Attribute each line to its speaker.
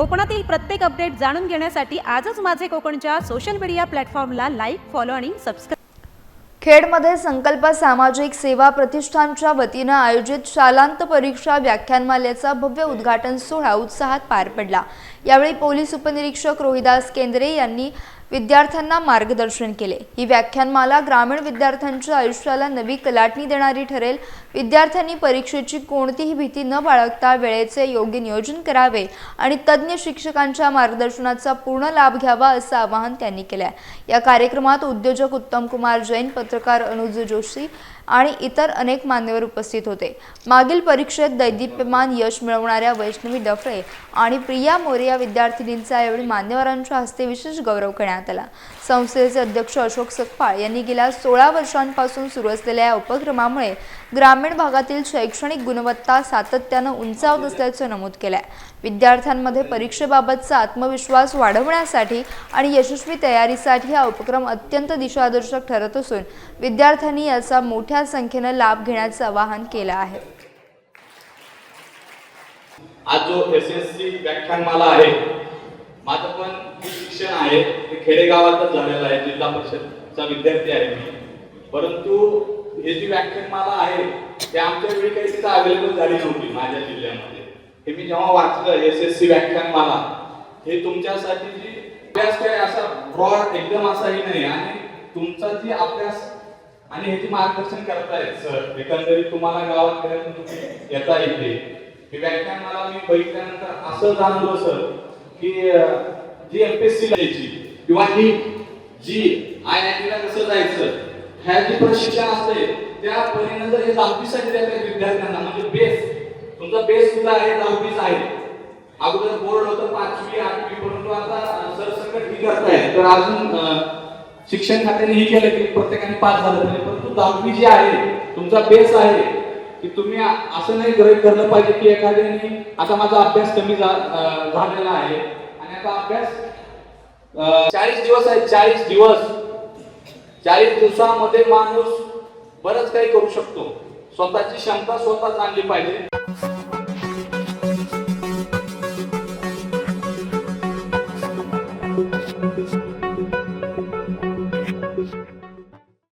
Speaker 1: कोकणातील प्रत्येक अपडेट जाणून घेण्यासाठी आजच माझे कोकणच्या सोशल मीडिया प्लॅटफॉर्मला लाईक, फॉलो आणि सबस्क्राइब।
Speaker 2: खेडमध्ये संकल्प सामाजिक सेवा प्रतिष्ठानच्या वतीने आयोजित शालांत परीक्षा व्याख्यानमालेचा भव्य उद्घाटन सोहळा उत्साहात पार पडला। यावेळी पोलीस उपनिरीक्षक रोहिदास केंद्रे यांनी विद्यार्थ्यांना मार्गदर्शन केले। ही व्याख्यानमाला ग्रामीण विद्यार्थ्यांच्या आयुष्याला नवी कलाटणी देणारी ठरेल। विद्यार्थ्यांनी परीक्षेची कोणतीही भीती न बाळगता वेळेचे योग्य नियोजन करावे आणि तज्ञ शिक्षकांच्या मार्गदर्शनाचा पूर्ण लाभ घ्यावा असं आवाहन त्यांनी केले। या कार्यक्रमात उद्योजक उत्तम कुमार जैन, पत्रकार अनुज जोशी आणि इतर अनेक मान्यवर उपस्थित होते। मागील परीक्षेत दैदिप्यमान यश मिळवणाऱ्या वैष्णवी डफळे आणि प्रिया मोरे या विद्यार्थिनींचा यावेळी मान्यवरांच्या हस्ते विशेष गौरव करण्यात आला। संस्थेचे अध्यक्ष अशोक सकपाळ यांनी गेल्या 16 वर्षांपासून सुरू असलेल्या या उपक्रमामुळे ग्रामीण भागातील शैक्षणिक गुणवत्ता सातत्याने उंचावत असल्याचे नमूद केले। विद्यार्थ्यांमध्ये परीक्षेबाबतचा आत्मविश्वास वाढवण्यासाठी आणि यशस्वी तयारीसाठी हा उपक्रम अत्यंत दिशादर्शक ठरत असून विद्यार्थ्यांनी याचा मोठ्या संख्येने लाभ घेण्याचे आवाहन केले आहे।
Speaker 3: आज जो एसएससी व्याख्यानमाला आहे, माझं पण शिक्षण आहे ते खेडेगावातच झालेलं आहे। जिल्हा परिषदचा विद्यार्थी आहे मी, परंतु हे जी व्याख्यानमाला आहे ते आमच्या वेळी काही तिथं अवेलेबल झाली नव्हती माझ्या जिल्ह्यामध्ये। हे मी जेव्हा वाचलं एसएससी व्याख्यानमाला, हे तुमच्यासाठी जी अभ्यास काय असा ब्रॉड एकदम असाही नाही आणि तुमचा जी अभ्यास आणि हे जे मार्गदर्शन करतायत सर, एकंदरीत तुम्हाला गावात खेड्यातून तुम्ही येता येते। ही व्याख्यानमाला मी बघितल्यानंतर असं जाणवलं सर की जी एमपीएससी द्यायची किंवा जी आयआयटीला कसं जायचं, ह्या जे प्रशिक्षण असते त्या परीने जर हे 10वीसाठी द्यायचं विद्यार्थ्यांना, म्हणजे बेस तुमचा बेस सुद्धा आहे 10वीच आहे। अगोदर बोर्ड होतं 5वी 8वी, परंतु आता सरसकट ही करतायत तर अजून शिक्षण खात्याने ही केलं की प्रत्येकाने पास झालं पाहिजे, परंतु 10वी जी आहे तुमचा बेस आहे की तुम्ही असं नाही गृहीत धरलं पाहिजे की एखाद्याने आता माझा अभ्यास कमी झालेला आहे आणि आता अभ्यास 40 दिवस आहे, 40 दिवसामध्ये माणूस बरंच काही करू शकतो। स्वतःची क्षमता स्वतःच आणली पाहिजे।